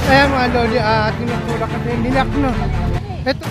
Ayan mga lodi, tinutulak kasi yung dilak, no? Ito.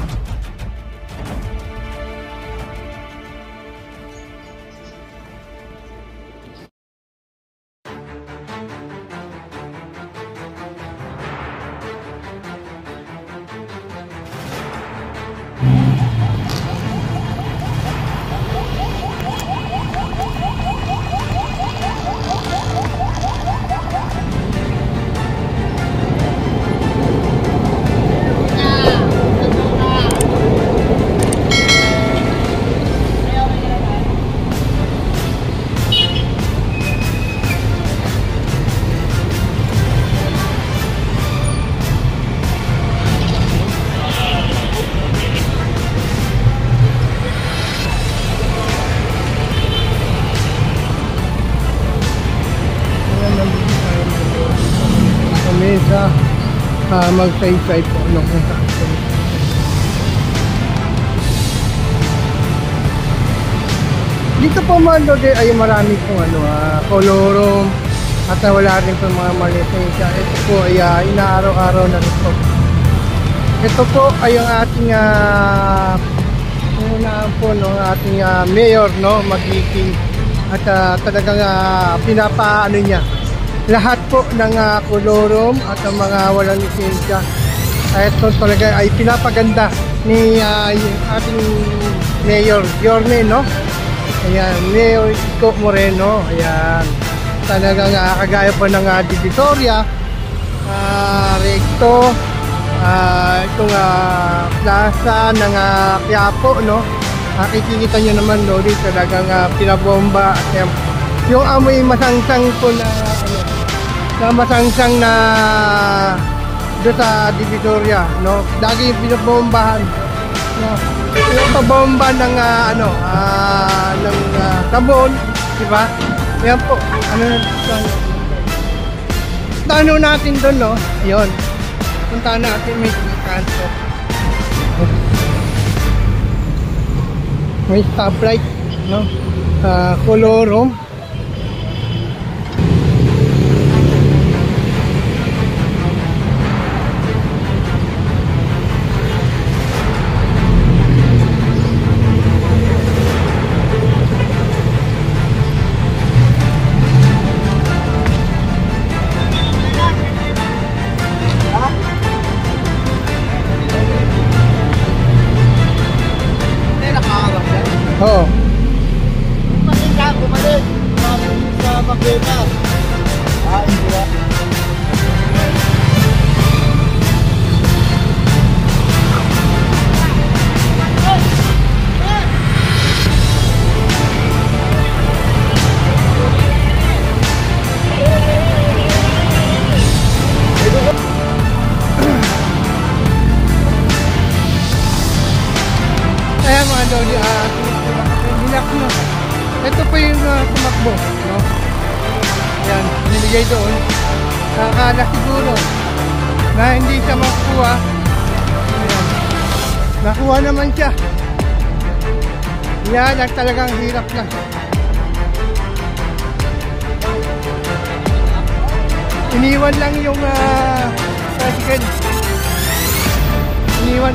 Sa magsaysay po nung sakto. Dito po mga lodi ay marami pong kolorum at wala rin po mga malisensya. Ito po ay inaaraw-araw na rin po. Ito po ay ang ating unahan po no, ating mayor no, magiging at talagang pinapaano niya lahat po ng kolorum at ang mga walang lisensya. Ito talaga ay pinapaganda ni ating Mayor Yorme, no? Ayan, Mayor Isko Moreno. Ayan, talagang kagaya po ng Divisoria, Recto, itong plaza ng Quiapo, no? Kikikita nyo naman, no? Talagang pinabomba. Yung amoy masangsang po na masangsang na doon sa Divisoria, no? Lagi yung pinabombahan, no? Yung pabomba ng ng sabon, di ba? Yan po, puntahan natin doon, no? Ayun, puntahan natin, may kanto, may stoplight, no? Kolorum. Oo. Bumalik sa Makena. Hindi ba? Ayan mga lodi, no? Ito po yung tumakbo, no? Ayan, niligay doon. Nakakala siguro na hindi siya makuha. Ayan, nakuha naman siya. Yan, talagang hirap na. Iniwan lang yung tricycle. Iniwan.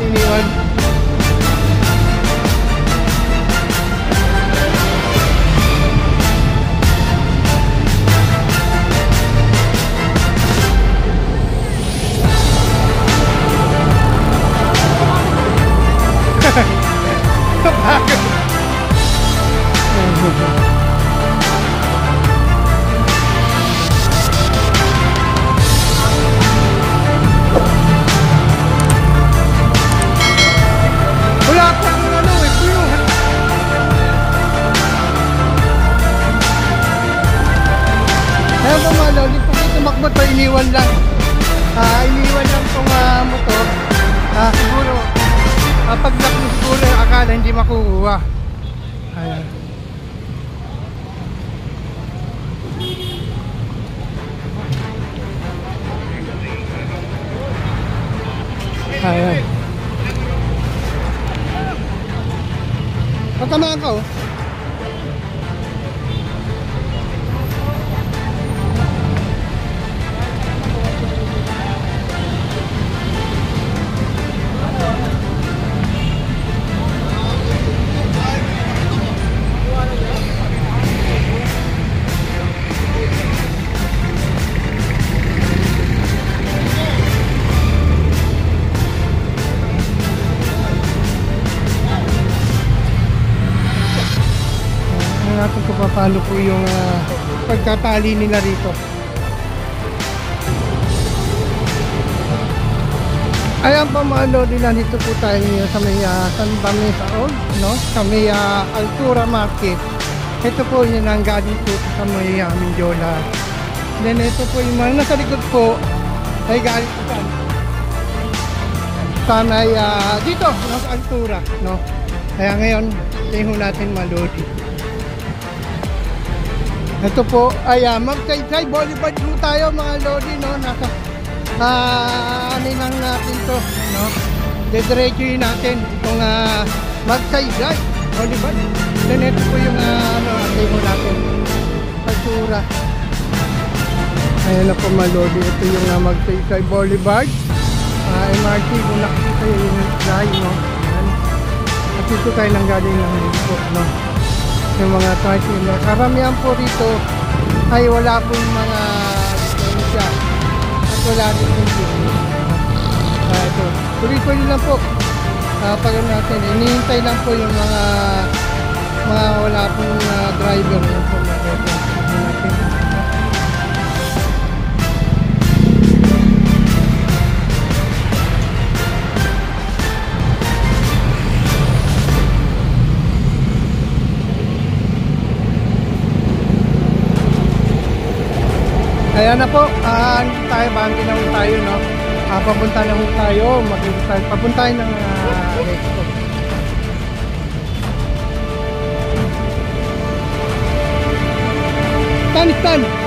Tumakbo to, iniwan lang tong motor. Siguro pag-lock mo siguro akala hindi makukuha. Ayan. Ayan. Pagkamaan ka oh. Natin kung paano po yung pagkatali nila rito. Ayan po mga lodi, nandito po tayo ngayon sa may San Bamisaon, no? Sa may Altura Market. Ito po yun ang galing po sa may Mindiola. Then ito po yung mga nasa likod po ay galing po sa may dito, no? Sa Altura, no? Kaya ngayon, tingnan natin mga lodi. Ito po ay Magsaysay Boulevard po tayo mga lodi, no? Nasa aninang natin to, no? Dediretsuhin natin itong Magsaysay Boulevard. Then ito po yung atay mo natin, Altura. Ayan na po mga lodi, ito yung Magsaysay Boulevard, MRT kung nakikita yung line, no? Ayan. At ito tayo nang galing ng po, no? Yung mga tricycle. Karamihan po rito ay wala pong mga lisensya at wala din po ito. Tuloy-tuloy lang po. Pag natin, inihintay lang po yung mga wala pong driver. Yan po natin. Ayan na po, tayo, bangin na tayo, no? Papunta na tayo, papuntahin ng Mexico. Stan!